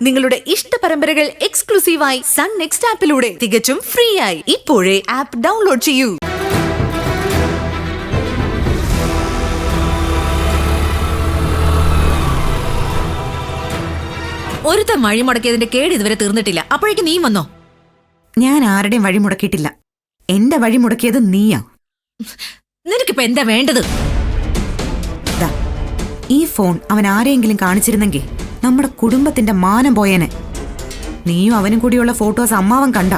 നിങ്ങളുടെ ഇഷ്ട പരമ്പരകൾ എക്സ്ക്ലൂസീവായി സൺ നെക്സ്റ്റ് ആപ്പിലൂടെ തികച്ചും ഫ്രീ ആയി ഇപ്പോഴേ ആപ്പ് ഡൗൺലോഡ് ചെയ്യൂ. ഒരുത്തൻ വഴി മുടക്കിയതിന്റെ കേട് ഇതുവരെ തീർന്നിട്ടില്ല. അപ്പോഴേക്ക് നീ വന്നോ? ഞാൻ ആരുടെയും വഴി മുടക്കിയിട്ടില്ല. എന്റെ വഴി മുടക്കിയത് നീയാ. നിനക്കിപ്പോ എന്താ വേണ്ടത്? ഈ ഫോൺ അവൻ ആരെയെങ്കിലും കാണിച്ചിരുന്നെങ്കിൽ നമ്മുടെ കുടുംബത്തിന്റെ മാനം പോയേനെ. നീയും അവനും കൂടിയുള്ള ഫോട്ടോസ് അമ്മാവൻ കണ്ട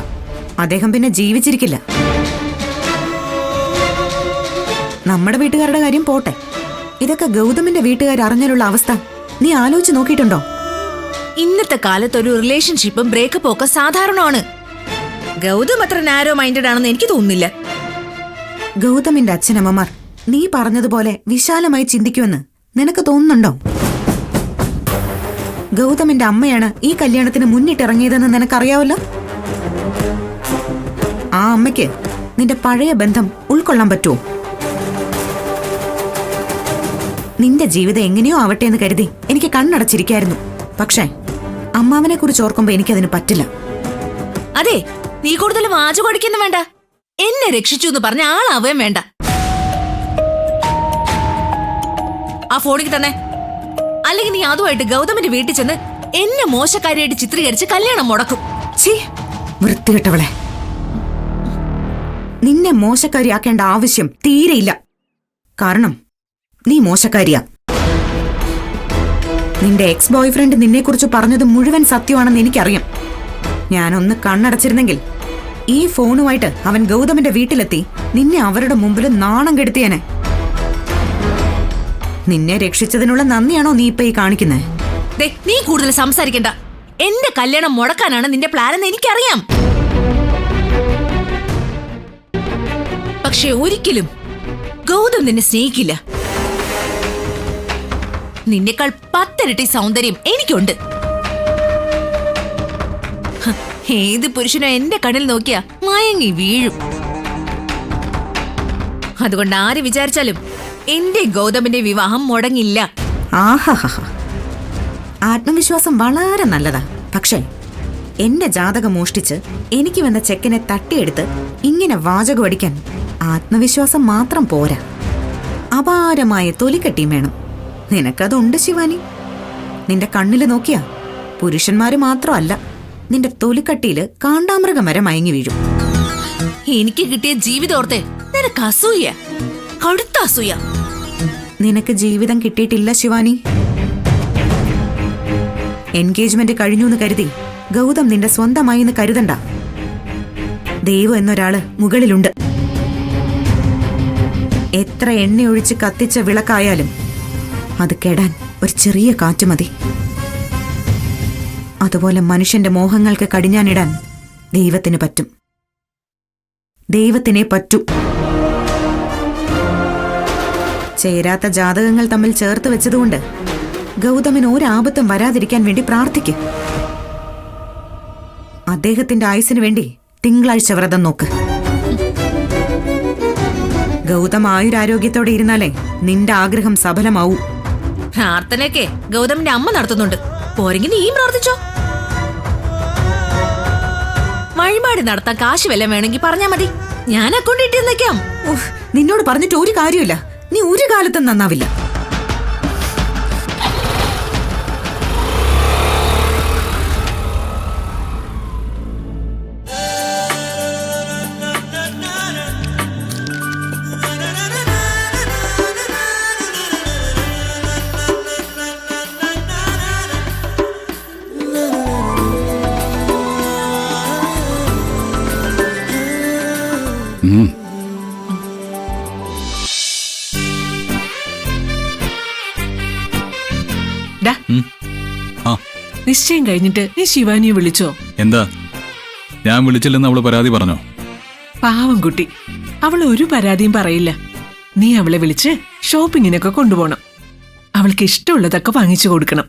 അദ്ദേഹം പിന്നെ ജീവിച്ചിരിക്കില്ല. നമ്മുടെ വീട്ടുകാരുടെ കാര്യം പോട്ടെ, ഇതൊക്കെ ഗൗതമിന്റെ വീട്ടുകാർ അറിഞ്ഞാലുള്ള അവസ്ഥ നീ ആലോചിച്ച് നോക്കിയിട്ടുണ്ടോ? ഇന്നത്തെ കാലത്ത് ഒരു റിലേഷൻഷിപ്പും ബ്രേക്കപ്പും ഒക്കെ സാധാരണമാണ്. ഗൗതം അത്ര നാരോ മൈൻഡഡ് ആണെന്ന് എനിക്ക് തോന്നുന്നില്ല. ഗൗതമിന്റെ അച്ഛനമ്മമാർ നീ പറഞ്ഞതുപോലെ വിശാലമായി ചിന്തിക്കുമെന്ന് നിനക്ക് തോന്നുന്നുണ്ടോ? ഗൗതമിന്റെ അമ്മയാണ് ഈ കല്യാണത്തിന് മുന്നിട്ടിറങ്ങിയതെന്ന് നിനക്കറിയാവല്ലോ. ആ അമ്മയ്ക്ക് നിന്റെ പഴയ ബന്ധം ഉൾക്കൊള്ളാൻ പറ്റുമോ? നിന്റെ ജീവിതം എങ്ങനെയോ ആവട്ടെ എന്ന് കരുതി എനിക്ക് കണ്ണടച്ചിരിക്കായിരുന്നു. പക്ഷേ അമ്മാവനെ കുറിച്ച് ഓർക്കുമ്പോ എനിക്കതിന് പറ്റില്ല. അതെ, നീ കൂടുതൽ വാചകടിക്കുന്നു വേണ്ട. എന്നെ രക്ഷിച്ചു എന്ന് പറഞ്ഞ ആളാവുകയും വേണ്ട. ആ ഫോണിക്ക് തന്നെ. അല്ലെങ്കിൽ നീ അതുമായിട്ട് ഗൗതമിന്റെ വീട്ടിൽ ചെന്ന് എന്നെ മോശക്കാരിയായിട്ട് ചിത്രീകരിച്ച് കല്യാണം മുടക്കും. വൃത്തികെട്ടവളെ, നിന്നെ മോശക്കാരിയാക്കേണ്ട ആവശ്യം തീരെയില്ല. കാരണം നീ മോശക്കാരിയാ. നിന്റെ എക്സ് ബോയ്ഫ്രണ്ട് നിന്നെക്കുറിച്ച് പറഞ്ഞത് മുഴുവൻ സത്യമാണെന്ന് എനിക്കറിയാം. ഞാനൊന്ന് കണ്ണടച്ചിരുന്നെങ്കിൽ ഈ ഫോണുമായിട്ട് അവൻ ഗൗതമിന്റെ വീട്ടിലെത്തി നിന്നെ അവരുടെ മുമ്പിൽ നാണം കെടുത്തിയേനെ. നിന്നെ രക്ഷിച്ചതിനുള്ള നന്ദിയാണോ നീ ഇപ്പൊ ഈ കാണിക്കുന്നേ? നീ കൂടുതൽ സംസാരിക്കണ്ട. എന്റെ കല്യാണം മുടക്കാനാണ് നിന്റെ പ്ലാൻ എന്ന് എനിക്കറിയാം. പക്ഷെ ഒരിക്കലും ഗൗതം നിന്നെ സ്നേഹിക്കില്ല. നിന്നെക്കാൾ 10 ഇരട്ടി സൗന്ദര്യം എനിക്കുണ്ട്. ഏത് പുരുഷനോ എന്റെ കണ്ണിൽ നോക്കിയാ മയങ്ങി വീഴും. അതുകൊണ്ട് ആര് വിചാരിച്ചാലും എന്റെ ഗൗതമിന്റെ വിവാഹം മുടങ്ങില്ല. ആഹാ, ആത്മവിശ്വാസം വളരെ നല്ലതാ. പക്ഷേ എന്റെ ജാതകം മോഷ്ടിച്ച് എനിക്ക് വന്ന ചെക്കനെ തട്ടിയെടുത്ത് ഇങ്ങനെ വാചകം അടിക്കാൻ ആത്മവിശ്വാസം മാത്രം പോരാ, അപാരമായ തൊലിക്കെട്ടിയും വേണം. നിനക്കതുണ്ട് ശിവാനി. നിന്റെ കണ്ണില് നോക്കിയാ പുരുഷന്മാര് മാത്രമല്ല, നിന്റെ തൊലിക്കട്ടിയില് കാണ്ടാമൃഗം വരെ മയങ്ങി വീഴും. എനിക്ക് കിട്ടിയ ജീവിതോർത്തെ നിനക്ക് അസൂയ, കടുത്ത അസൂയ. നിനക്ക് ജീവിതം കിട്ടിയിട്ടില്ല ശിവാനി. എൻഗേജ്മെന്റ് കഴിഞ്ഞു എന്ന് കരുതി ഗൗതം നിന്റെ സ്വന്തമായി എന്ന് കരുതണ്ട. ദൈവം എന്നൊരാള് മുകളിലുണ്ട്. എത്ര എണ്ണയൊഴിച്ച് കത്തിച്ച വിളക്കായാലും അത് കെടാൻ ഒരു ചെറിയ കാറ്റ് മതി. അതുപോലെ മനുഷ്യന്റെ മോഹങ്ങൾക്ക് കടിഞ്ഞാനിടാൻ ദൈവത്തിന് പറ്റും. ദൈവത്തിനെ പറ്റൂ. ചേരാത്ത ജാതകങ്ങൾ തമ്മിൽ ചേർത്ത് വെച്ചതുകൊണ്ട് ഗൗതമിന് ഒരാപത്തും വരാതിരിക്കാൻ വേണ്ടി പ്രാർത്ഥിക്കും. അദ്ദേഹത്തിന്റെ ആയുസിന് വേണ്ടി തിങ്കളാഴ്ച വ്രതം നോക്ക്. ഗൗതം ആയുരാരോഗ്യത്തോടെ ഇരുന്നാലേ നിന്റെ ആഗ്രഹം സഫലമാവൂ. പ്രാർത്ഥനയൊക്കെ ഗൗതമിന്റെ അമ്മ നടത്തുന്നുണ്ട്. പോരെങ്കിൽ നീയും പ്രാർത്ഥിച്ചോ. വഴിപാട് നടത്താൻ കാശ് വല്ലതും വേണമെങ്കിൽ പറഞ്ഞാ മതി, ഞാൻ അക്കൗണ്ട് ഇട്ടിരുന്നേക്കാം. നിന്നോട് പറഞ്ഞിട്ട് ഒരു കാര്യമില്ല. നീ ഒരു കാലത്തും നന്നാവില്ല. നിശ്ചയം കഴിഞ്ഞിട്ട് നീ ശിവാനിയെ വിളിച്ചോ? എന്താ, ഞാൻ വിളിച്ചില്ലെന്ന് അവള് പരാതി പറഞ്ഞോ? പാവം കുട്ടി, അവൾ ഒരു പരാതിയും പറയില്ല. നീ അവളെ വിളിച്ച് ഷോപ്പിങ്ങിനൊക്കെ കൊണ്ടുപോകണം. അവൾക്ക് ഇഷ്ടമുള്ളതൊക്കെ വാങ്ങിച്ചു കൊടുക്കണം.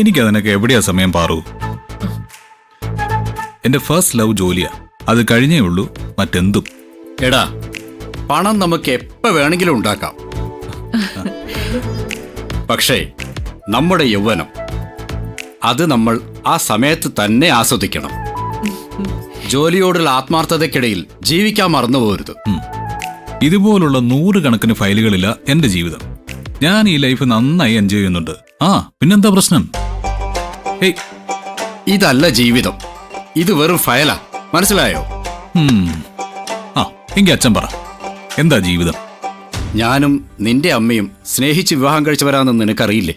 എനിക്കതിനൊക്കെ എവിടെയാ സമയം പാറു? എന്റെ ഫസ്റ്റ് ലവ് ജോലിയാ, അത് കഴിഞ്ഞേ ഉള്ളൂ മറ്റെന്തും. എടാ, പണം നമുക്ക് എപ്പോ വേണമെങ്കിലും ഉണ്ടാക്കാം. പക്ഷേ നമ്മുടെ യൗവനം അത് നമ്മൾ ആ സമയത്ത് തന്നെ ആസ്വദിക്കണം. ജോലിയോടുള്ള ആത്മാർത്ഥതയ്ക്കിടയിൽ ജീവിക്കാൻ മറന്നു പോകരുത്. ഇതുപോലുള്ള 100 കണക്കിന് ഫയലുകളില്ല എന്റെ ജീവിതം. ഞാൻ ഈ ലൈഫ് നന്നായി എൻജോയ് ചെയ്യുന്നുണ്ട്. ആ പിന്നെന്താ പ്രശ്നം? ഏയ് ഇതല്ല ജീവിതം, ഇത് വെറും ഫയലാ. മനസ്സിലായോ? ആ എങ്കി അച്ഛൻ പറ, എന്താ ജീവിതം? ഞാനും നിന്റെ അമ്മയും സ്നേഹിച്ച് വിവാഹം കഴിച്ചവരാണെന്ന് നിനക്കറിയില്ലേ?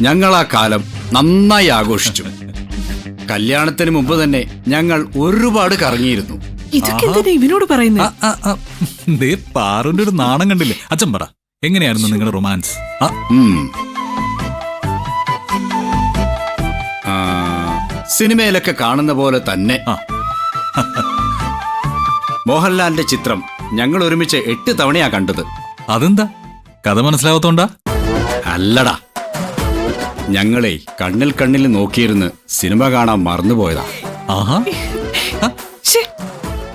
ഞങ്ങൾ ആ കാലം നന്നായി ആഘോഷിച്ചു. കല്യാണത്തിന് മുമ്പ് തന്നെ ഞങ്ങൾ ഒരുപാട് കറങ്ങിയിരുന്നു. ഇതൊക്കെ എന്തിനാ ഇവനോട് പറയുന്നത്? ദേ പാറുന്റെ ഒരു നാണം കണ്ടില്ലേ? അച്ഛൻ പറ, എങ്ങനെയായിരുന്നു നിങ്ങളുടെ റൊമാൻസ്? സിനിമയിലൊക്കെ കാണുന്ന പോലെ തന്നെ. മോഹൻലാലിന്റെ ചിത്രം ഞങ്ങൾ ഒരുമിച്ച് 8 തവണയാ കണ്ടത്. അതെന്താ, കഥ മനസ്സിലാവത്തോണ്ടാ? അല്ലടാ, ഞങ്ങളെ കണ്ണിൽ കണ്ണിൽ നോക്കിയിരുന്ന് സിനിമ കാണാൻ മറന്നുപോയതാ. ആഹാ,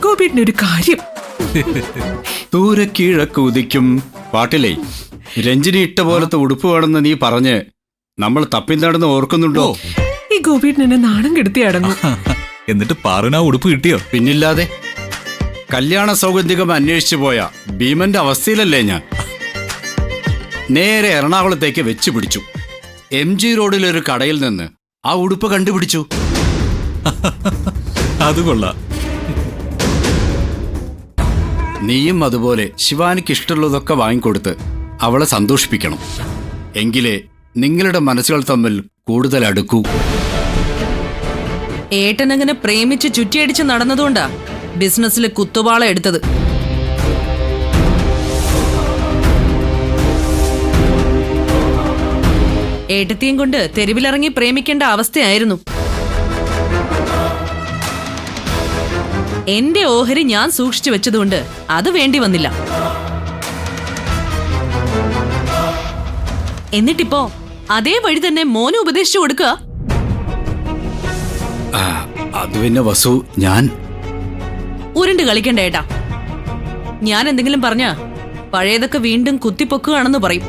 ഗോപിയുടെ ഒരു കാര്യം. ദൂരെ കിഴക്കുദിക്കും പാട്ടിലെ രഞ്ജിനി ഇട്ട പോലത്തെ ഉടുപ്പ് വേണമെന്ന് നീ പറഞ്ഞ് നമ്മൾ തപ്പിന്താടുന്ന് ഓർക്കുന്നുണ്ടോ? ഈ ഗോപിയുടെ എന്നെ നാണം കെടുത്തി അടങ്ങും. എന്നിട്ട് പാറുന ഉടുപ്പ് കിട്ടിയോ? പിന്നില്ലാതെ. കല്യാണ സൗഗന്ധികം അന്വേഷിച്ചു പോയ ഭീമന്റെ അവസ്ഥയിലല്ലേ ഞാൻ. നേരെ എറണാകുളത്തേക്ക് വെച്ച് പിടിച്ചു. MG റോഡിലൊരു കടയിൽ നിന്ന് ആ ഉടുപ്പ് കണ്ടുപിടിച്ചു. അത് കൊള്ളാം. നീയും അതുപോലെ ശിവാനിക്ക് ഇഷ്ടമുള്ളതൊക്കെ വാങ്ങിക്കൊടുത്ത് അവളെ സന്തോഷിപ്പിക്കണം. എങ്കിലേ നിങ്ങളുടെ മനസ്സുകൾ തമ്മിൽ കൂടുതൽ അടുക്കൂ. ഏട്ടനങ്ങനെ പ്രേമിച്ച് ചുറ്റിയടിച്ച് നടന്നതുകൊണ്ടാ ബിസിനസ്സിൽ കുത്തുവാള എടുത്തത്. ഏട്ടത്തിയും കൊണ്ട് തെരുവിലിറങ്ങി പ്രേമിക്കേണ്ട അവസ്ഥയായിരുന്നു. എന്റെ ഓഹരി ഞാൻ സൂക്ഷിച്ചു വെച്ചതുകൊണ്ട് അത് വേണ്ടി വന്നില്ല. എന്നിട്ടിപ്പോ അതേ വഴി തന്നെ മോനെ ഉപദേശിച്ചു കൊടുക്കുക. അത് പിന്നെ വസു, ഞാൻ ഉരുണ്ട് കളിക്കണ്ട ഏട്ടാ. ഞാൻ എന്തെങ്കിലും പറഞ്ഞ പഴയതൊക്കെ വീണ്ടും കുത്തിപ്പൊക്കുകയാണെന്ന് പറയും.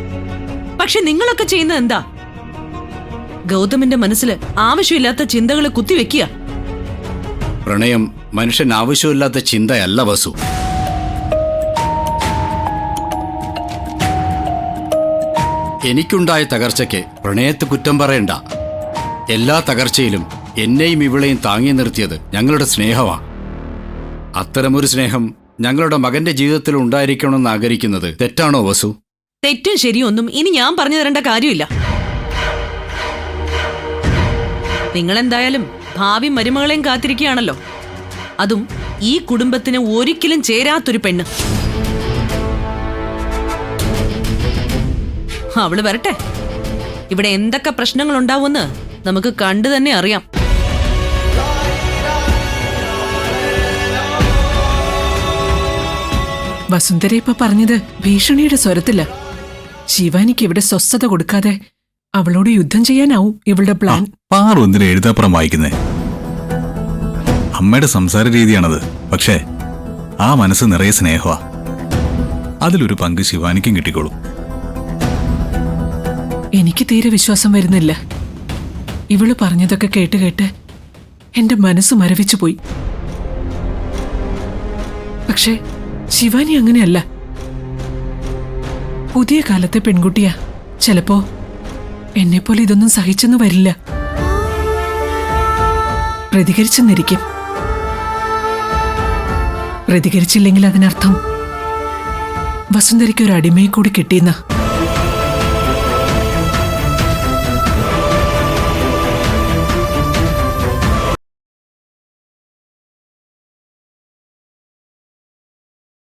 പക്ഷെ നിങ്ങളൊക്കെ ചെയ്യുന്നത് എന്താ? ഗൗതമിന്റെ മനസ്സിൽ ആവശ്യമില്ലാത്ത ചിന്തകൾ കുത്തിവെക്കുക. പ്രണയം മനുഷ്യൻ ആവശ്യമില്ലാത്ത ചിന്തയല്ല വസു. എനിക്കുണ്ടായ തകർച്ചയ്ക്ക് പ്രണയത്തെ കുറ്റം പറയണ്ട. എല്ലാ തകർച്ചയിലും എന്നെയും ഇവളെയും താങ്ങി നിർത്തിയത് ഞങ്ങളുടെ സ്നേഹമാണ്. അത്തരമൊരു സ്നേഹം ഞങ്ങളുടെ മകന്റെ ജീവിതത്തിൽ ഉണ്ടായിരിക്കണമെന്ന് ആഗ്രഹിക്കുന്നത് തെറ്റാണോ വസു? തെറ്റും ശരിയും ഒന്നും ഇനി ഞാൻ പറഞ്ഞു തരേണ്ട കാര്യമില്ല. നിങ്ങളെന്തായാലും ഭാവി മരുമകളെയും കാത്തിരിക്കുകയാണല്ലോ. അതും ഈ കുടുംബത്തിന് ഒരിക്കലും ചേരാത്തൊരു പെണ്ണ്. അവള് വരട്ടെ. ഇവിടെ എന്തൊക്കെ പ്രശ്നങ്ങൾ ഉണ്ടാവുമെന്ന് നമുക്ക് കണ്ടു തന്നെ അറിയാം. വസുന്ധര ഇപ്പൊ പറഞ്ഞത് ഭീഷണിയുടെ സ്വരത്തില്ല. ശിവാനിക്ക് ഇവിടെ സ്വസ്ഥത കൊടുക്കാതെ അവളോട് യുദ്ധം ചെയ്യാനാവും ഇവളുടെ പ്ലാൻ. പാറു എന്തിനാ എഴുതാപ്പുറം വായിക്കുന്നേ? അമ്മയുടെ സംസാര രീതിയാണത്. പക്ഷേ ആ മനസ്സ് നിറയെ സ്നേഹമാ. അതിലൊരു പങ്ക് ശിവാനിക്കും കിട്ടിക്കോളും. എനിക്ക് തീരെ വിശ്വാസം വരുന്നില്ല. ഇവള് പറഞ്ഞതൊക്കെ കേട്ട് കേട്ട് എന്റെ മനസ്സ് മരവിച്ചു പോയി. പക്ഷേ ശിവാനി അങ്ങനെയല്ല. പുതിയ കാലത്തെ പെൺകുട്ടിയാ. ചിലപ്പോ എന്നെപ്പോലെ ഇതൊന്നും സഹിച്ചെന്ന് വരില്ല. പ്രതികരിച്ചെന്നിരിക്കും. പ്രതികരിച്ചില്ലെങ്കിൽ അതിനർത്ഥം വസുന്ധരയ്ക്ക് ഒരു അടിമയെ കൂടി കിട്ടിയെന്ന.